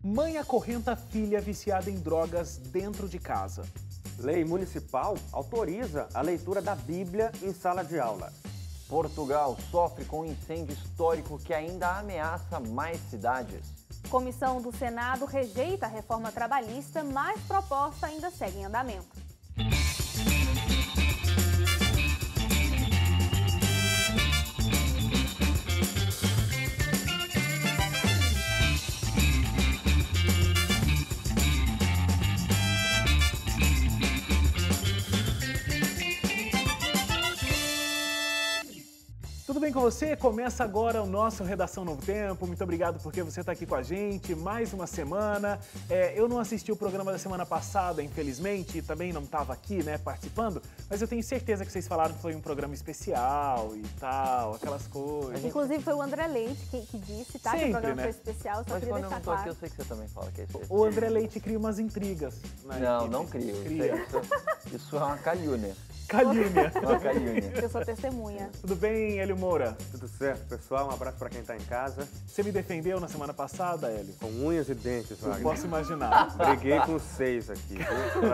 Mãe acorrenta filha viciada em drogas dentro de casa. Lei municipal autoriza a leitura da Bíblia em sala de aula. Portugal sofre com um incêndio histórico que ainda ameaça mais cidades. Comissão do Senado rejeita a reforma trabalhista, mas proposta ainda segue em andamento. Tudo bem com você? Começa agora o nosso Redação Novo Tempo. Muito obrigado porque você está aqui com a gente. Mais uma semana. Eu não assisti o programa da semana passada, infelizmente, e também não estava aqui, né, participando, mas eu tenho certeza que vocês falaram que foi um programa especial e tal, aquelas coisas. Inclusive foi o André Leite que disse, tá? Que o programa né? foi especial, só Mas queria quando eu deixar não tô aqui, claro. eu sei que você também fala que é especial. O André Leite cria umas intrigas. Não, não crio. Isso é uma calúnia. Calúnia. Uma calúnia. Eu sou testemunha. Tudo bem, Hélio Moura? Tudo certo, pessoal? Um abraço para quem está em casa. Você me defendeu na semana passada, Hélio? Com unhas e dentes, Eu Wagner. posso imaginar. Briguei com vocês aqui.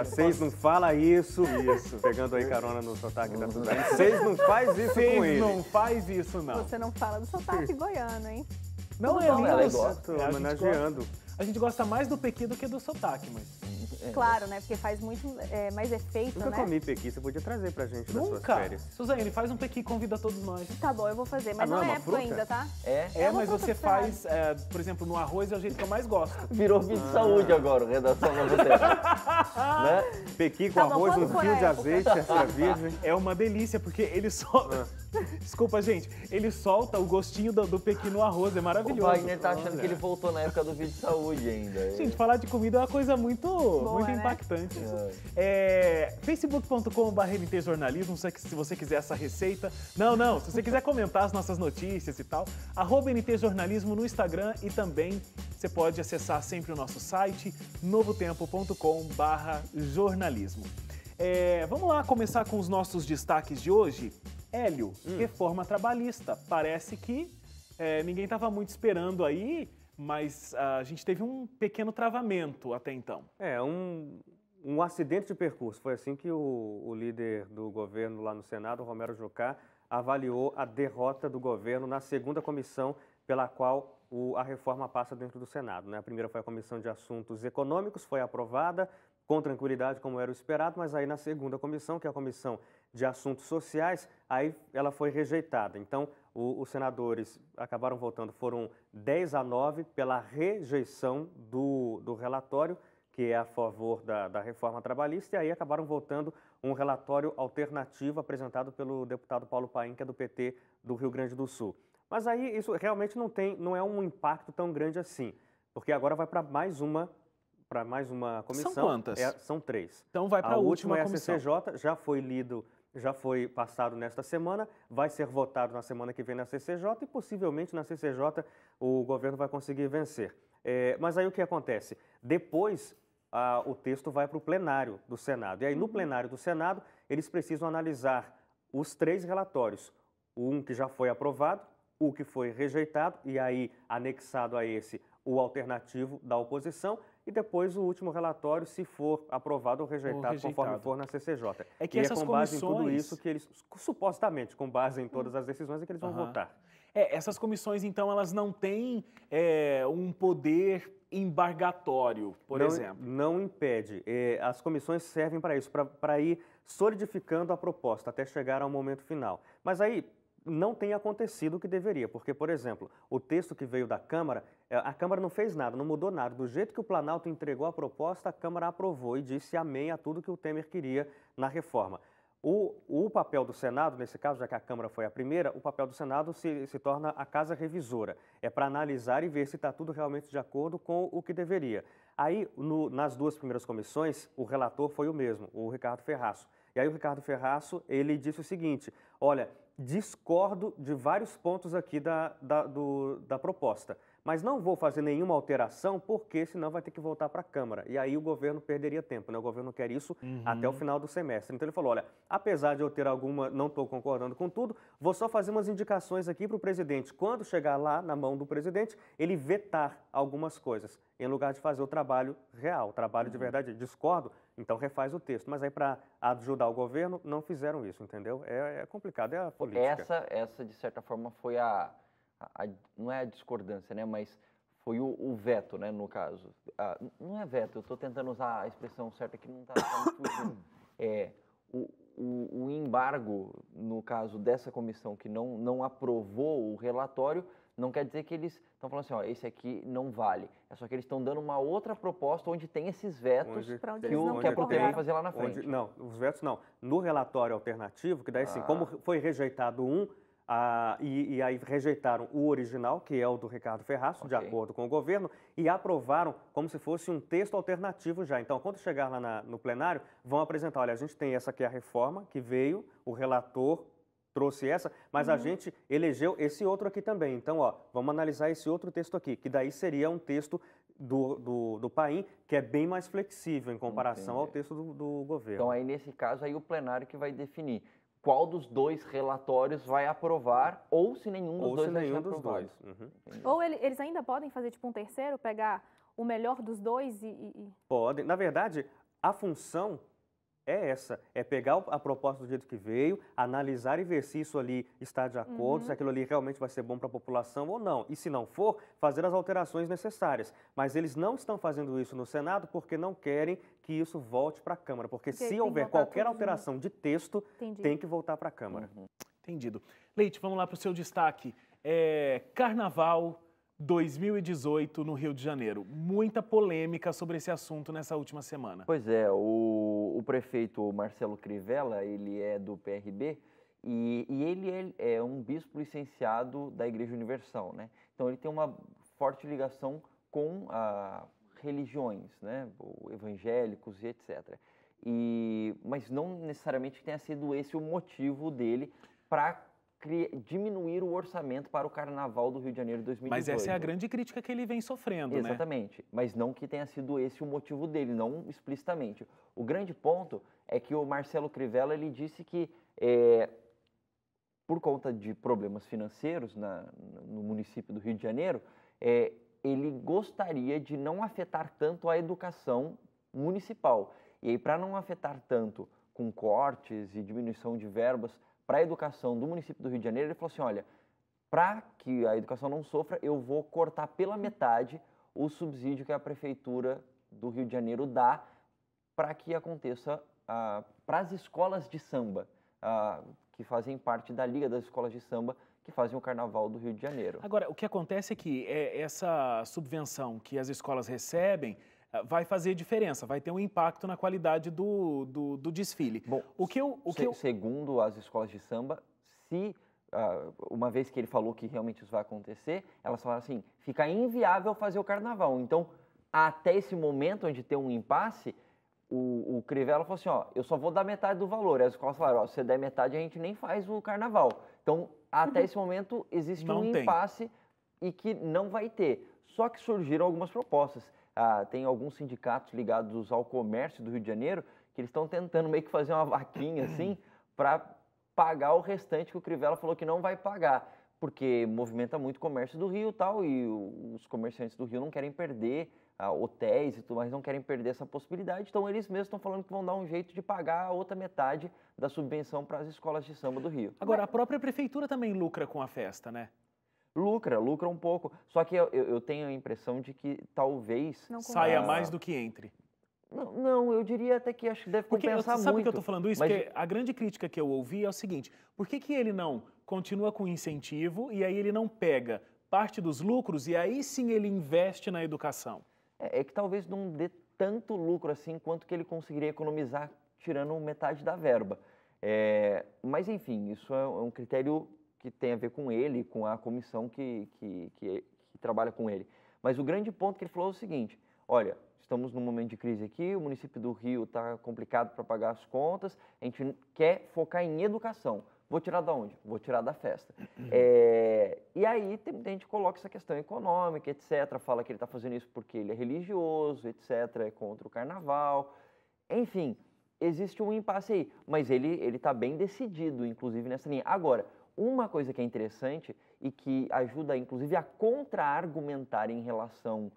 Vocês não falam isso. Pegando aí carona no sotaque da cidade. Vocês não faz isso com Vocês ele. não faz isso, não. Você não fala do sotaque goiano, hein? Não, Não, ela é igual. Estou a gente homenageando. A gente gosta mais do pequi do que do sotaque, mas... Claro, né? Porque faz muito mais efeito, Nunca né? comi pequi, você podia trazer pra gente das suas Nunca! férias. Suzane, faz um pequi e convida todos nós. Tá bom, eu vou fazer, mas não não é é uma época fruta? ainda, tá? É, uma mas fruta você do faz, por exemplo, no arroz é o jeito que eu mais gosto. Virou vídeo de saúde agora, Redação Novo Tempo. Né? Pequi com Tá bom, arroz, quando um for fio a de época? azeite, extra virgem. É uma delícia, porque ele solta... Desculpa, gente. Ele solta o gostinho do pequi no arroz, é O maravilhoso. Wagner tá achando que ele voltou na época do vídeo de saúde ainda. Gente, falar de comida é uma coisa muito né? impactante. Facebook.com/NTJornalismo, se você quiser essa receita. Não, se você quiser comentar as nossas notícias e tal, @NTJornalismo no Instagram e também você pode acessar sempre o nosso site, novotempo.com/jornalismo. Vamos lá começar com os nossos destaques de hoje. Hélio, reforma trabalhista. Parece que ninguém estava muito esperando aí, mas a gente teve um pequeno travamento até então. Um acidente de percurso. Foi assim que o líder do governo lá no Senado, Romero Jucá, avaliou a derrota do governo na segunda comissão pela qual a reforma passa dentro do Senado, né? A primeira foi a Comissão de Assuntos Econômicos, foi aprovada com tranquilidade, como era o esperado, mas aí na segunda comissão, que é a Comissão de Assuntos Sociais, aí ela foi rejeitada. Então, os senadores acabaram votando, foram 10-9 pela rejeição do relatório, que é a favor da reforma trabalhista, e aí acabaram votando um relatório alternativo apresentado pelo deputado Paulo Paim, que é do PT do Rio Grande do Sul. Mas aí isso realmente não é um impacto tão grande assim, porque agora vai para mais uma comissão. São quantas? São 3. Então vai para a última é a comissão. CCJ, já foi lido, já foi passado nesta semana, vai ser votado na semana que vem na CCJ e possivelmente na CCJ o governo vai conseguir vencer. Mas aí o que acontece? Depois o texto vai para o plenário do Senado. E aí no plenário do Senado eles precisam analisar os 3 relatórios. Um que já foi aprovado, o que foi rejeitado e aí anexado a esse o alternativo da oposição e depois o último relatório, se for aprovado ou rejeitado, conforme for na CCJ. É que e essas com base em tudo comissões- isso que eles, supostamente, com base em todas as decisões, é que eles vão votar. Essas comissões, então, elas não têm um poder embargatório, por exemplo. Não impede. As comissões servem para isso, para ir solidificando a proposta até chegar ao momento final. Mas aí não tem acontecido o que deveria, porque, por exemplo, o texto que veio da Câmara, a Câmara não fez nada, não mudou nada. Do jeito que o Planalto entregou a proposta, a Câmara aprovou e disse amém a tudo que o Temer queria na reforma. O papel do Senado, nesse caso, já que a Câmara foi a primeira, o papel do Senado se torna a casa revisora. É para analisar e ver se está tudo realmente de acordo com o que deveria. Aí, nas 2 primeiras comissões, o relator foi o mesmo, o Ricardo Ferraço. E aí o Ricardo Ferraço, ele disse o seguinte, olha, discordo de vários pontos aqui da proposta, mas não vou fazer nenhuma alteração porque senão vai ter que voltar para a Câmara. E aí o governo perderia tempo, né? O governo quer isso até o final do semestre. Então ele falou, olha, apesar de eu ter alguma, não estou concordando com tudo, vou só fazer umas indicações aqui para o presidente. Quando chegar lá na mão do presidente, ele vetar algumas coisas, em lugar de fazer o trabalho real, o trabalho de verdade. Discordo, então refaz o texto. Mas aí para ajudar o governo, não fizeram isso, entendeu? É complicado, é a política. Essa de certa forma, foi não é a discordância, né? Mas foi o veto, né, no caso. Não é veto, eu estou tentando usar a expressão certa que não está me fugindo. O embargo, no caso dessa comissão que não aprovou o relatório, não quer dizer que eles estão falando assim, ó, esse aqui não vale. É só que eles estão dando uma outra proposta onde tem esses vetos que a ProTem vai fazer lá na frente. Não, os vetos não. No relatório alternativo, que daí assim, como foi rejeitado e aí rejeitaram o original, que é o do Ricardo Ferraz, de acordo com o governo, e aprovaram como se fosse um texto alternativo já. Então, quando chegar lá no plenário, vão apresentar, olha, a gente tem essa aqui a reforma que veio, o relator trouxe essa, mas a gente elegeu esse outro aqui também. Então, ó, vamos analisar esse outro texto aqui, que daí seria um texto do Paim, que é bem mais flexível em comparação ao texto do governo. Então, aí nesse caso, aí o plenário que vai definir qual dos dois relatórios vai aprovar, ou se nenhum dos dois vai ser aprovado. Ou eles ainda podem fazer tipo um terceiro, pegar o melhor dos dois e... Podem. Na verdade, a função é essa, é pegar a proposta do jeito que veio, analisar e ver se isso ali está de acordo, se aquilo ali realmente vai ser bom para a população ou não. E se não for, fazer as alterações necessárias. Mas eles não estão fazendo isso no Senado porque não querem que isso volte para a Câmara. Porque se houver qualquer alteração de texto, tem que voltar para a Câmara. Entendido. Leite, vamos lá para o seu destaque. Carnaval 2018 no Rio de Janeiro. Muita polêmica sobre esse assunto nessa última semana. Pois é, o prefeito Marcelo Crivella, ele é do PRB e ele é um bispo licenciado da Igreja Universal, né? Então ele tem uma forte ligação com religiões, né? Evangélicos e etc. Mas não necessariamente tenha sido esse o motivo dele para diminuir o orçamento para o Carnaval do Rio de Janeiro de 2018. Mas essa é a grande crítica que ele vem sofrendo, né? Exatamente, mas não que tenha sido esse o motivo dele, não explicitamente. O grande ponto é que o Marcelo Crivella, ele disse que por conta de problemas financeiros no município do Rio de Janeiro, ele gostaria de não afetar tanto a educação municipal. E aí, para não afetar tanto com cortes e diminuição de verbas para a educação do município do Rio de Janeiro, ele falou assim, olha, para que a educação não sofra, eu vou cortar pela metade o subsídio que a Prefeitura do Rio de Janeiro dá para que aconteça para as escolas de samba, que fazem parte da Liga das Escolas de Samba, que fazem o Carnaval do Rio de Janeiro. Agora, o que acontece é que essa subvenção que as escolas recebem vai fazer diferença, vai ter um impacto na qualidade do desfile. Bom, segundo as escolas de samba, uma vez que ele falou que realmente isso vai acontecer, elas falaram assim, fica inviável fazer o carnaval. Então, até esse momento onde tem um impasse, o Crivella falou assim, ó, eu só vou dar metade do valor. E as escolas falaram, ó, se você der metade, a gente nem faz o carnaval. Então, até esse momento, existe um impasse e que não vai ter. Só que surgiram algumas propostas. Tem alguns sindicatos ligados ao comércio do Rio de Janeiro que eles estão tentando meio que fazer uma vaquinha assim para pagar o restante que o Crivella falou que não vai pagar, porque movimenta muito o comércio do Rio e os comerciantes do Rio não querem perder, hotéis e tudo mais não querem perder essa possibilidade, então eles mesmos estão falando que vão dar um jeito de pagar a outra metade da subvenção para as escolas de samba do Rio. Agora, a própria prefeitura também lucra com a festa, né? Lucra um pouco, só que eu tenho a impressão de que talvez... saia mais do que entre. Não, eu diria até que acho que deve compensar muito. Sabe por que eu estou falando isso? Porque a grande crítica que eu ouvi é o seguinte, por que ele não continua com incentivo e aí ele não pega parte dos lucros e aí sim ele investe na educação? É que talvez não dê tanto lucro assim quanto que ele conseguiria economizar tirando metade da verba. Mas enfim, isso é um critério que tem a ver com ele, com a comissão que trabalha com ele. Mas o grande ponto que ele falou é o seguinte, olha, estamos num momento de crise aqui, o município do Rio está complicado para pagar as contas, a gente quer focar em educação. Vou tirar da onde? Vou tirar da festa. E aí tem gente que coloca essa questão econômica, etc. Fala que ele está fazendo isso porque ele é religioso, etc. É contra o carnaval. Enfim, existe um impasse aí. Mas ele está bem decidido, inclusive, nessa linha. Agora, uma coisa que é interessante e que ajuda, inclusive, a contra-argumentar em relação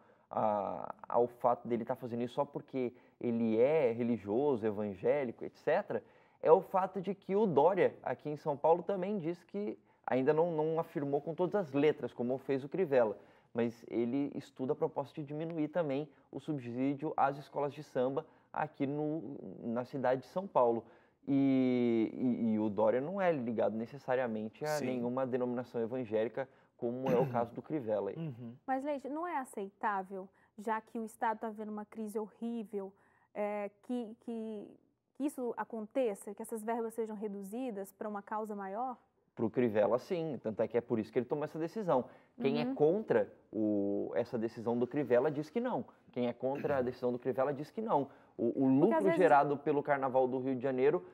ao fato dele estar fazendo isso só porque ele é religioso, evangélico, etc., é o fato de que o Dória, aqui em São Paulo, também disse que ainda não afirmou com todas as letras, como fez o Crivella, mas ele estuda a proposta de diminuir também o subsídio às escolas de samba aqui na cidade de São Paulo. E o Dória não é ligado necessariamente a nenhuma denominação evangélica, como é o caso do Crivella. Mas, Leite, não é aceitável, já que o Estado está vivendo uma crise horrível, que isso aconteça, que essas verbas sejam reduzidas para uma causa maior? Para o Crivella, sim. Tanto é que é por isso que ele tomou essa decisão. Quem é contra essa decisão do Crivella diz que não. Quem é contra a decisão do Crivella diz que não. O lucro gerado pelo Carnaval do Rio de Janeiro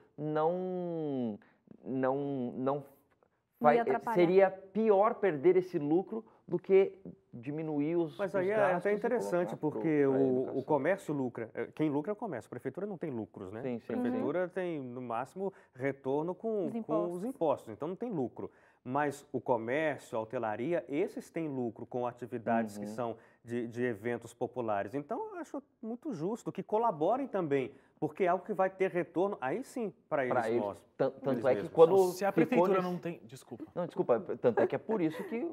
seria pior perder esse lucro do que diminuir os Mas aí gastos. é até interessante, porque o comércio lucra. Quem lucra é o comércio. A prefeitura não tem lucros, né? Sim, sim. A prefeitura tem, no máximo, retorno com os impostos. Então, não tem lucro. Mas o comércio, a hotelaria, esses têm lucro com atividades que são de eventos populares. Então, eu acho muito justo que colaborem também, porque é algo que vai ter retorno, aí sim, para eles mesmos. Tanto é que quando... Se a prefeitura não tem... Desculpa. Não, desculpa. Tanto é que é por isso que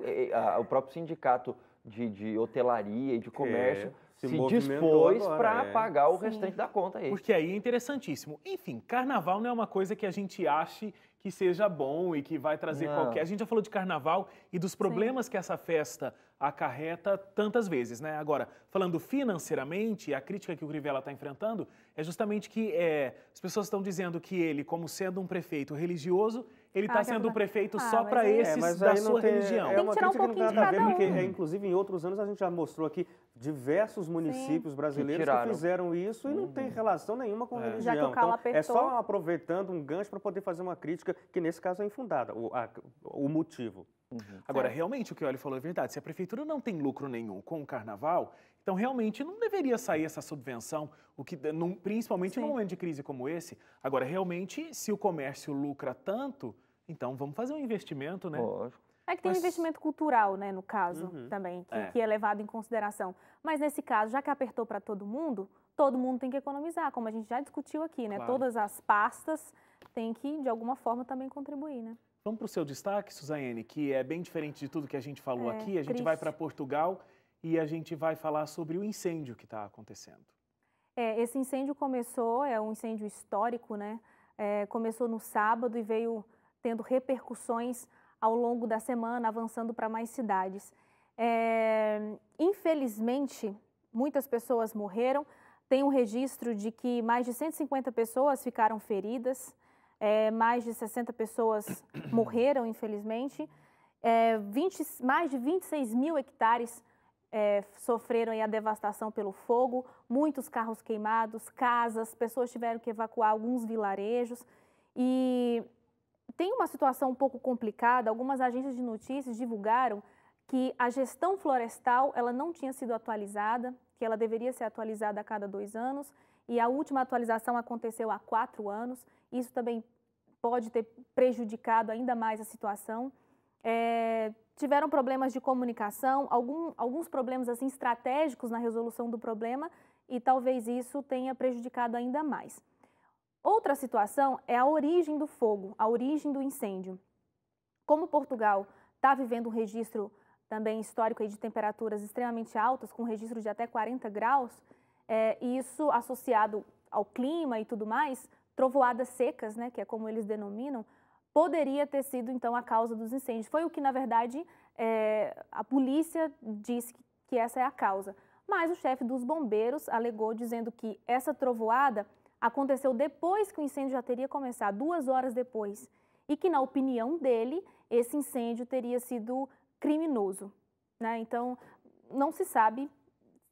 o próprio sindicato de hotelaria e de comércio se dispôs para pagar o restante da conta aí. Porque aí é interessantíssimo. Enfim, carnaval não é uma coisa que a gente ache que seja bom e que vai trazer qualquer... A gente já falou de carnaval e dos problemas que essa festa acarreta tantas vezes, né? Agora, falando financeiramente, a crítica que o Crivella está enfrentando é justamente que as pessoas estão dizendo que ele, como sendo um prefeito religioso, ele está sendo um prefeito só para esses da sua religião. É uma crítica que não tem nada a ver, porque, inclusive, em outros anos a gente já mostrou aqui diversos municípios brasileiros que fizeram isso e não tem relação nenhuma com religião. Já que o calo então, é só aproveitando um gancho para poder fazer uma crítica que, nesse caso, é infundada, o motivo. Agora, realmente, o que o Hélio falou é verdade. Se a prefeitura não tem lucro nenhum com o carnaval, então realmente não deveria sair essa subvenção, principalmente num momento de crise como esse. Agora, realmente, se o comércio lucra tanto, então vamos fazer um investimento, né? Lógico. É que tem um investimento cultural, né, no caso, também, que é levado em consideração. Mas nesse caso, já que apertou para todo mundo tem que economizar, como a gente já discutiu aqui, né? Claro. Todas as pastas têm que, de alguma forma, também contribuir, né? Vamos para o seu destaque, Suzaiane, que é bem diferente de tudo que a gente falou aqui. A gente vai para Portugal e a gente vai falar sobre o incêndio que está acontecendo. Esse incêndio começou, é um incêndio histórico, né? Começou no sábado e veio tendo repercussões ao longo da semana, avançando para mais cidades. Infelizmente, muitas pessoas morreram. Tem um registro de que mais de 150 pessoas ficaram feridas. Mais de 60 pessoas morreram, infelizmente. Mais de 26 mil hectares sofreram a devastação pelo fogo, muitos carros queimados, casas, pessoas tiveram que evacuar alguns vilarejos. E tem uma situação um pouco complicada. Algumas agências de notícias divulgaram que a gestão florestal ela não tinha sido atualizada, que ela deveria ser atualizada a cada 2 anos, e a última atualização aconteceu há 4 anos. Isso também pode ter prejudicado ainda mais a situação. Tiveram problemas de comunicação, alguns problemas assim, estratégicos na resolução do problema, e talvez isso tenha prejudicado ainda mais. Outra situação é a origem do fogo, a origem do incêndio. Como Portugal está vivendo um registro também histórico aí de temperaturas extremamente altas, com registro de até 40 graus, isso associado ao clima e tudo mais, trovoadas secas, né, que é como eles denominam, poderia ter sido, então, a causa dos incêndios. Foi o que, na verdade, a polícia disse que essa é a causa. Mas o chefe dos bombeiros alegou, dizendo que essa trovoada aconteceu depois que o incêndio já teria começado, 2 horas depois, e que, na opinião dele, esse incêndio teria sido criminoso, né? Então, não se sabe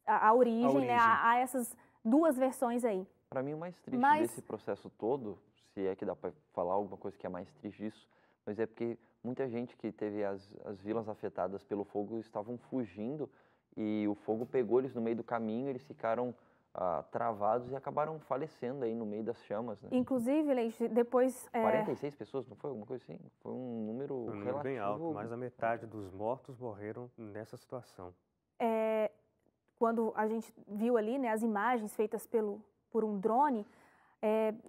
a origem. Né? Há essas 2 versões aí. Para mim, o mais triste desse processo todo, se é que dá para falar alguma coisa que é mais triste disso, mas é porque muita gente que teve as vilas afetadas pelo fogo estavam fugindo e o fogo pegou eles no meio do caminho, eles ficaram travados e acabaram falecendo aí no meio das chamas, né? Inclusive, Leite, depois... 46 pessoas, não foi alguma coisa assim? Foi um número relativo... bem alto, mais da metade dos mortos morreram nessa situação. Quando a gente viu ali, né, as imagens feitas por um drone,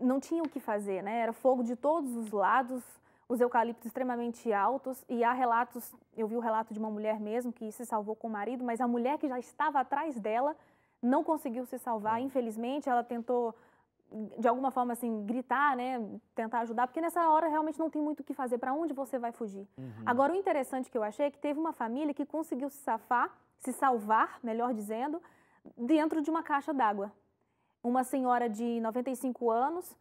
não tinha o que fazer, né? Era fogo de todos os lados, os eucaliptos extremamente altos, e há relatos, eu vi o relato de uma mulher mesmo que se salvou com o marido, mas a mulher que já estava atrás dela não conseguiu se salvar, infelizmente. Ela tentou, de alguma forma, assim, gritar, né, tentar ajudar, porque nessa hora realmente não tem muito o que fazer, para onde você vai fugir. Agora, o interessante que eu achei é que teve uma família que conseguiu se salvar, melhor dizendo, dentro de uma caixa d'água. Uma senhora de 95 anos,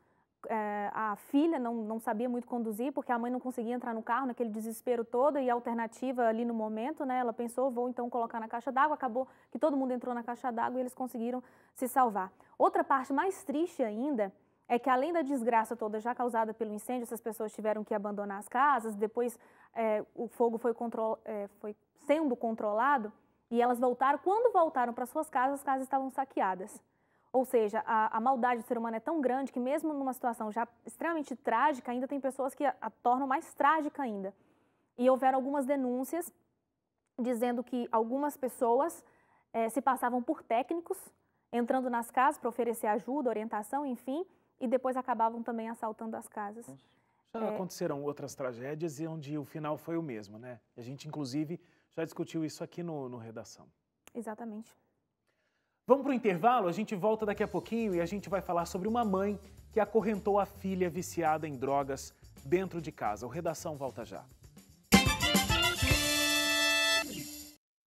a filha não sabia muito conduzir, porque a mãe não conseguia entrar no carro, naquele desespero todo, e a alternativa ali no momento, né, ela pensou, vou então colocar na caixa d'água, acabou que todo mundo entrou na caixa d'água e eles conseguiram se salvar. Outra parte mais triste ainda é que, além da desgraça toda já causada pelo incêndio, essas pessoas tiveram que abandonar as casas, depois o fogo foi sendo controlado e elas voltaram. Quando voltaram para suas casas, as casas estavam saqueadas. Ou seja, a maldade do ser humano é tão grande que, mesmo numa situação já extremamente trágica, ainda tem pessoas que a tornam mais trágica ainda. E houveram algumas denúncias dizendo que algumas pessoas se passavam por técnicos, entrando nas casas para oferecer ajuda, orientação, enfim, e depois acabavam também assaltando as casas. Já aconteceram outras tragédias e onde o final foi o mesmo, né? A gente, inclusive, já discutiu isso aqui no Redação. Exatamente. Vamos para o intervalo, a gente volta daqui a pouquinho e a gente vai falar sobre uma mãe que acorrentou a filha viciada em drogas dentro de casa. O Redação volta já.